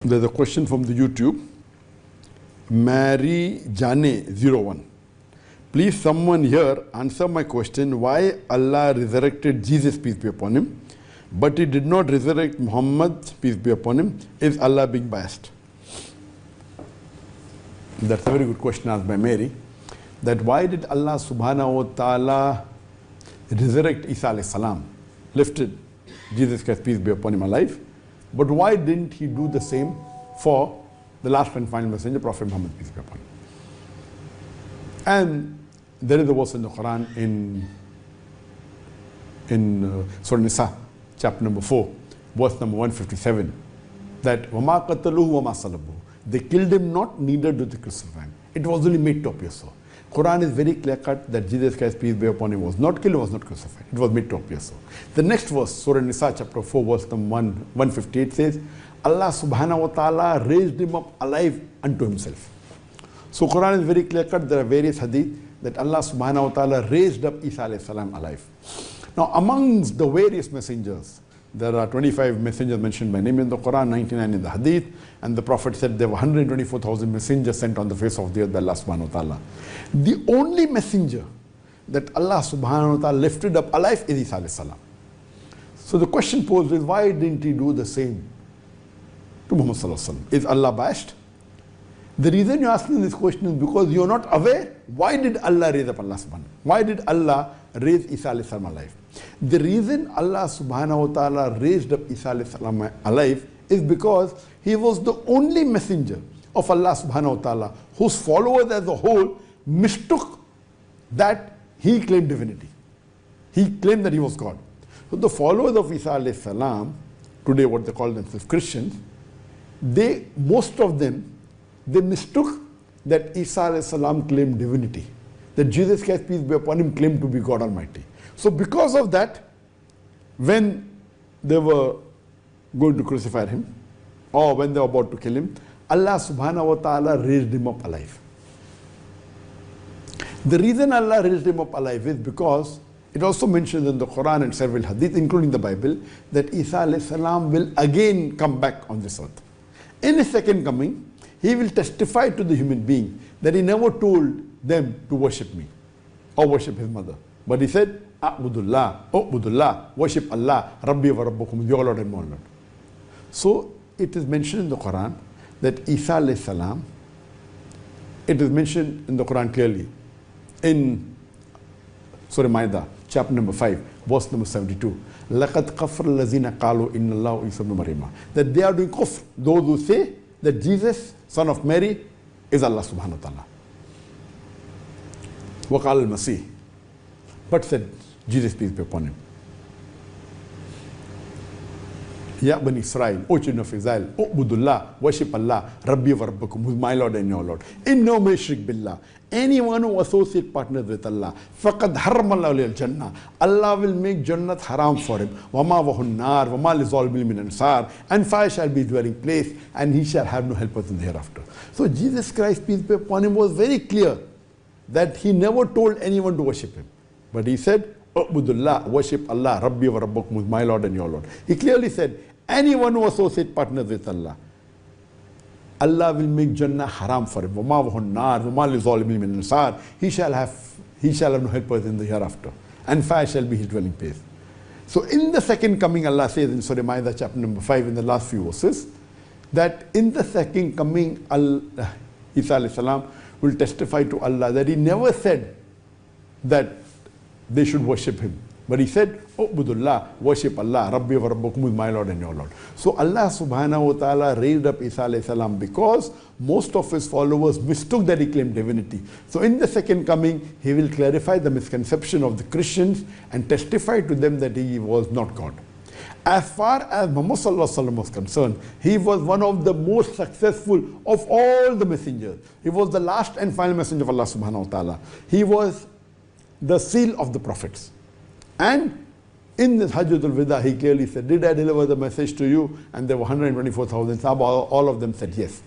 There's a question from the YouTube. Mary Jane 01. Please someone here answer my question why Allah resurrected Jesus, peace be upon him, but he did not resurrect Muhammad, peace be upon him. Is Allah being biased? That's a very good question asked by Mary. That why did Allah subhanahu wa ta'ala resurrect Isa A.S, lifted Jesus Christ, peace be upon him, alive? But why didn't he do the same for the last and final messenger, Prophet Muhammad, peace be upon him? And there is a verse in the Quran in Surah Nisa, chapter number 4, verse number 157, that وَمَا قَتَلُوهُ وَمَا صَلَبُوهُ. They killed him not, neither did they crucify him. It was only made to appear so. Quran is very clear cut that Jesus Christ, peace be upon him, was not killed, was not crucified. It was made to appear so. The next verse, Surah Nisa, chapter 4, verse number 158 says, Allah subhanahu wa ta'ala raised him up alive unto himself. So Quran is very clear cut. There are various hadith that Allah subhanahu wa ta'ala raised up Isa A.S alive. Now amongst the various messengers, there are 25 messengers mentioned by name in the Quran, 99 in the hadith, and the Prophet said there were 124,000 messengers sent on the face of the earth by Allah subhanahu wa ta'ala. The only messenger that Allah subhanahu wa ta'ala lifted up alive is Isa A.S. So the question posed is, why didn't he do the same to Muhammad sallallahu alaihi wasallam? Is Allah biased? The reason you're asking this question is because you're not aware why did Allah raise up Allah subhanahu? Why did Allah raise Isa A.S. alive? The reason Allah subhanahu wa ta'ala raised up Isa A.S. alive is because he was the only messenger of Allah subhanahu wa ta'ala whose followers as a whole mistook that he claimed divinity. He claimed that he was God. So the followers of Isa A.S, today what they call themselves Christians, most of them, they mistook that Isa A.S. claimed divinity, that Jesus Christ, peace be upon him, claimed to be God Almighty. So because of that, when they were going to crucify him, or when they were about to kill him, Allah subhanahu wa ta'ala raised him up alive. The reason Allah raised him up alive is because it also mentions in the Quran and several hadith, including the Bible, that Isa A.S. will again come back on this earth. In his second coming, he will testify to the human being that he never told them to worship me or worship his mother. But he said, A'budullah, worship Allah, Rabbi wa Rabbukum, your Lord and my Lord. So it is mentioned in the Quran that Isa A.S, it is mentioned in the Quran clearly in Surah Ma'idah, chapter number 5, verse number 72. لَقَدْ قَفْرَ الَّذِينَ قَالُوا إِنَّ اللَّهُ عِيسَى ابْنُ مَرْيَمَ. That they are doing kufr, those who say that Jesus, son of Mary, is Allah subhanahu wa ta'ala. وَقَالَ الْمَسِيحِ. But said Jesus, peace be upon him, Ya Bani Israel, O children of Israel, U'budullah, worship Allah, Rabbi wa Rabbukum, who is my Lord and your Lord. Inno may shrik billah. Anyone who associates partners with Allah, faqad harramallahu alayhi al-jannah. Allah will make Jannat haram for him. Wama wahun nar, wama li zalimin min ansar. And fire shall be his dwelling place, and he shall have no helpers in the hereafter. So Jesus Christ, peace be upon him, was very clear that he never told anyone to worship him. But he said, U'budullah, worship Allah, Rabbi wa Rabbukum, who is my Lord and your Lord. He clearly said, anyone who associates partners with Allah, Allah will make Jannah haram for him. وَمَا وَهُ النَّارُ وَمَا لِظَالِمِينَ مِنْ أَنصَارٍ. He shall have no helpers in the hereafter, and fire shall be his dwelling place. So in the second coming, Allah says in Surah Ma'idah, chapter number 5, in the last few verses, that in the second coming, Isa A.S. will testify to Allah that he never said that they should worship him. But he said, U'budullah, worship Allah, Rabbi wa Rabbukum, is my Lord and your Lord. So Allah subhanahu wa ta'ala raised up Isa A.S. because most of his followers mistook that he claimed divinity. So in the second coming, he will clarify the misconception of the Christians and testify to them that he was not God. As far as Muhammad sallallahu alaihi wasallam was concerned, he was one of the most successful of all the messengers. He was the last and final messenger of Allah subhanahu wa ta'ala. He was the seal of the prophets. And in this Hajjatul Wida, he clearly said, did I deliver the message to you? And there were 124,000 Sahaba, all of them said yes.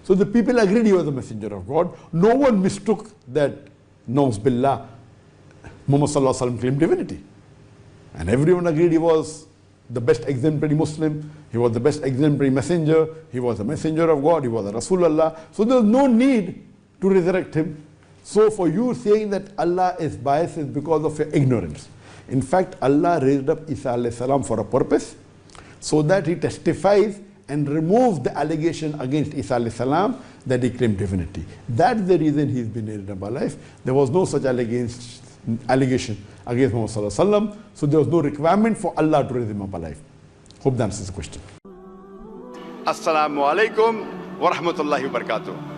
So the people agreed he was the messenger of God. No one mistook that, Nauz Billah, Muhammad sallallahu alaihi wasallam claimed divinity. And everyone agreed he was the best exemplary Muslim. He He was the best exemplary messenger. He was a messenger of God. He was a Rasulullah. So there was no need to resurrect him. So for you saying that Allah is biased is because of your ignorance. In fact, Allah raised up Isa A.S. for a purpose, so that he testifies and removes the allegation against Isa A.S. that he claimed divinity. That's the reason he's been raised up alive. There was no such allegation against Muhammad Sallallahu Alaihi Wasallam, so there was no requirement for Allah to raise him up alive. Hope that answers the question. Assalamu alaikum wa rahmatullahi wa barakatuh.